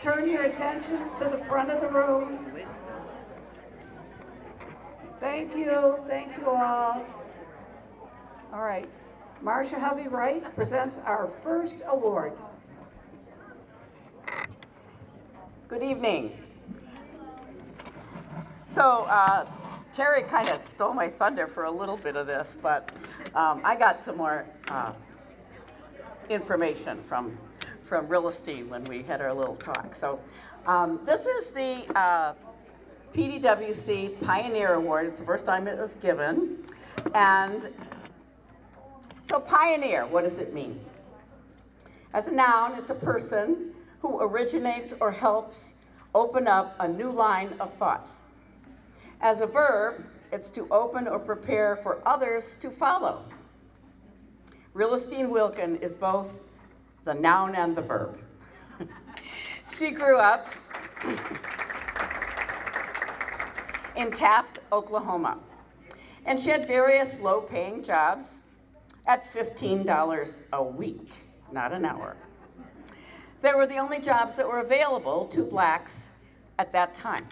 turn your attention to the front of the room. Thank you all. All right, Marcia Hovey-Wright presents our first award. Good evening. So Terry kind of stole my thunder for a little bit of this, but I got some more information from Rillastine when we had our little talk. So this is the PDWC Pioneer Award. It's the first time it was given. And so pioneer, what does it mean? As a noun, it's a person who originates or helps open up a new line of thought. As a verb, it's to open or prepare for others to follow. Rillastine Wilkins is both the noun and the verb. She grew up in Taft, Oklahoma, and she had various low-paying jobs at $15 a week, not an hour. They were the only jobs that were available to blacks at that time.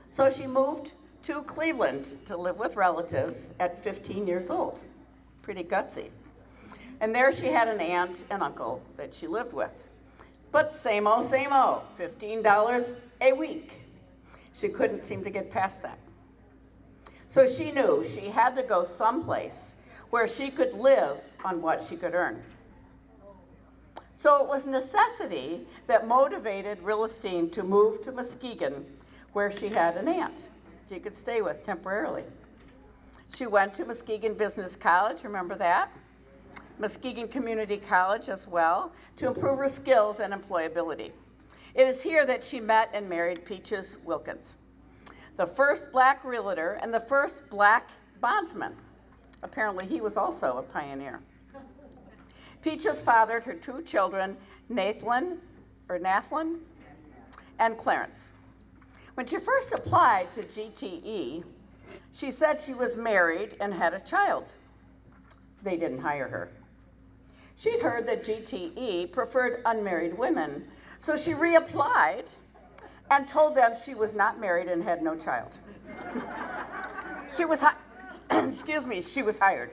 So she moved to Cleveland to live with relatives at 15 years old. Pretty gutsy. And there she had an aunt and uncle that she lived with. But same old, $15 a week. She couldn't seem to get past that. So she knew she had to go someplace where she could live on what she could earn. So it was necessity that motivated Rillastine to move to Muskegon, where she had an aunt she could stay with temporarily. She went to Muskegon Business College, remember that? Muskegon Community College as well, to improve her skills and employability. It is here that she met and married Peaches Wilkins, the first black realtor and the first black bondsman. Apparently he was also a pioneer. Peaches fathered her two children, Nathan and Clarence. When she first applied to GTE, she said she was married and had a child. They didn't hire her. She'd heard that GTE preferred unmarried women, so she reapplied and told them she was not married and had no child. She was hired.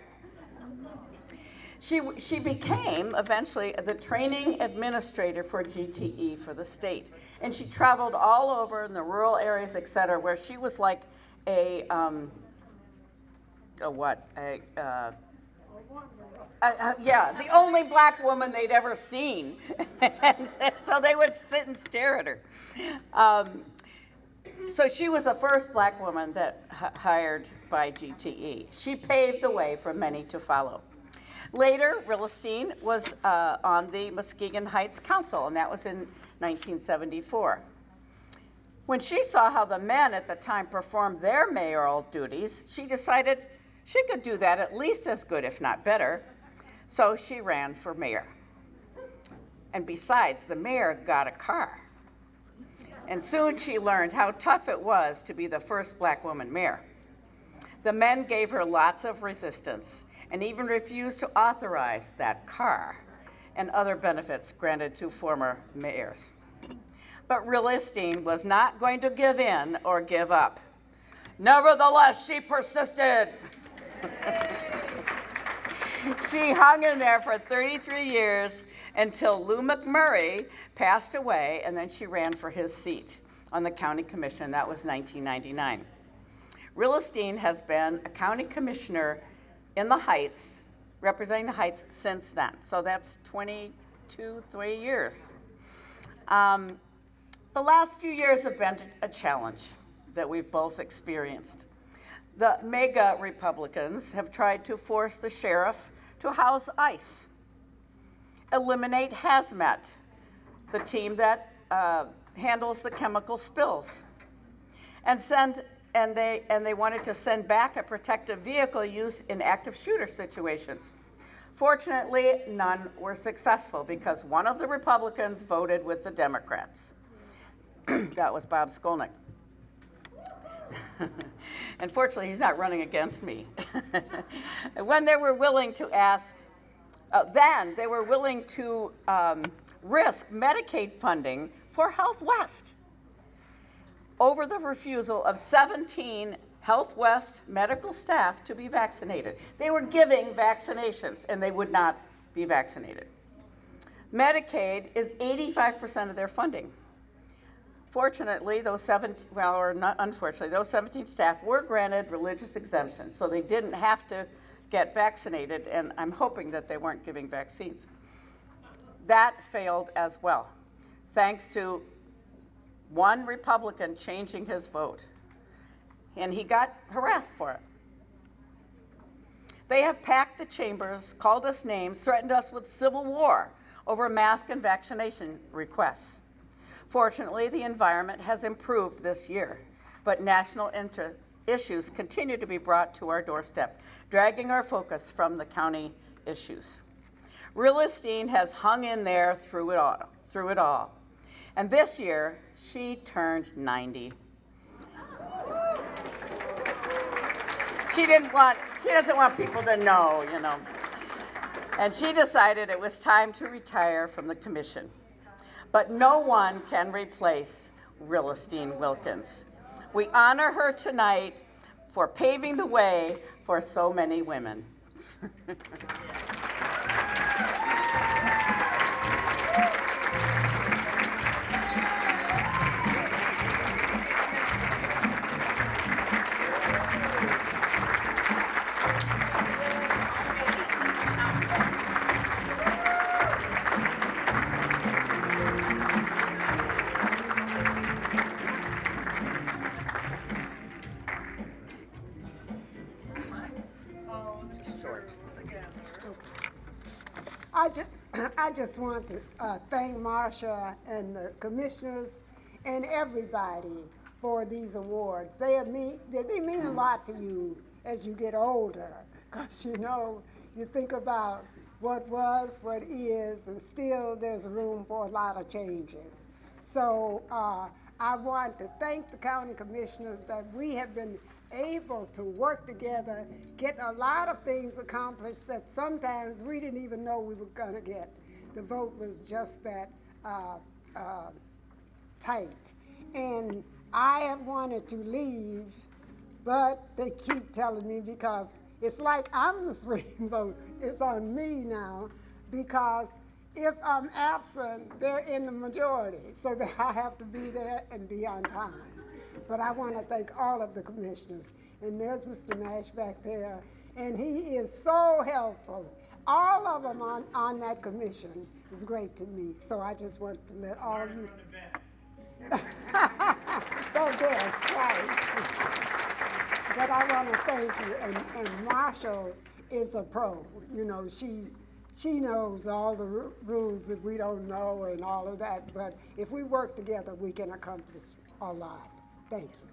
She became eventually the training administrator for GTE for the state. And she traveled all over in the rural areas, et cetera, where she was like the only black woman they'd ever seen. And so they would sit and stare at her. So she was the first black woman that hired by GTE. She paved the way for many to follow. Later, Rillastine was on the Muskegon Heights Council, and that was in 1974. When she saw how the men at the time performed their mayoral duties, she decided she could do that at least as good, if not better. So she ran for mayor. And besides, the mayor got a car. And soon she learned how tough it was to be the first black woman mayor. The men gave her lots of resistance and even refused to authorize that car and other benefits granted to former mayors. But Rillastine was not going to give in or give up. Nevertheless, she persisted. She hung in there for 33 years until Lou McMurray passed away, and then she ran for his seat on the county commission. That was 1999. Rillastine has been a county commissioner in the Heights, representing the Heights since then. So that's 3 years. The last few years have been a challenge that we've both experienced. The mega Republicans have tried to force the sheriff to house ICE, eliminate HAZMAT, the team that handles the chemical spills, and they wanted to send back a protective vehicle used in active shooter situations. Fortunately, none were successful because one of the Republicans voted with the Democrats. That was Bob Skolnick. And fortunately, he's not running against me. When they were willing to risk Medicaid funding for Health West over the refusal of 17 Health West medical staff to be vaccinated. They were giving vaccinations and they would not be vaccinated. Medicaid is 85% of their funding. Fortunately, unfortunately, those 17 staff were granted religious exemptions, so they didn't have to get vaccinated, and I'm hoping that they weren't giving vaccines. That failed as well, thanks to one Republican changing his vote, and he got harassed for it. They have packed the chambers, called us names, threatened us with civil war over mask and vaccination requests. Fortunately, the environment has improved this year, but national issues continue to be brought to our doorstep, dragging our focus from the county issues. Rillastine has hung in there through it all. And this year, she turned 90. She doesn't want people to know, you know. And she decided it was time to retire from the commission. But no one can replace Rillastine Wilkins. We honor her tonight for paving the way for so many women. I just want to thank Marcia and the commissioners and everybody for these awards. They mean a lot to you as you get older, because you know, you think about what was, what is, and still there's room for a lot of changes. So I want to thank the county commissioners that we have been able to work together, get a lot of things accomplished that sometimes we didn't even know we were going to get. The vote was just that tight. And I have wanted to leave, but they keep telling me, because it's like I'm the swing vote. It's on me now, because if I'm absent, they're in the majority, so that I have to be there and be on time. But I want to thank all of the commissioners. And there's Mr. Nash back there, and he is so helpful. All of them on that commission is great to me. So I just want to let all of you. So yes, right. But I want to thank you. And Marshall is a pro. You know, she knows all the rules that we don't know and all of that. But if we work together, we can accomplish a lot. Thank you.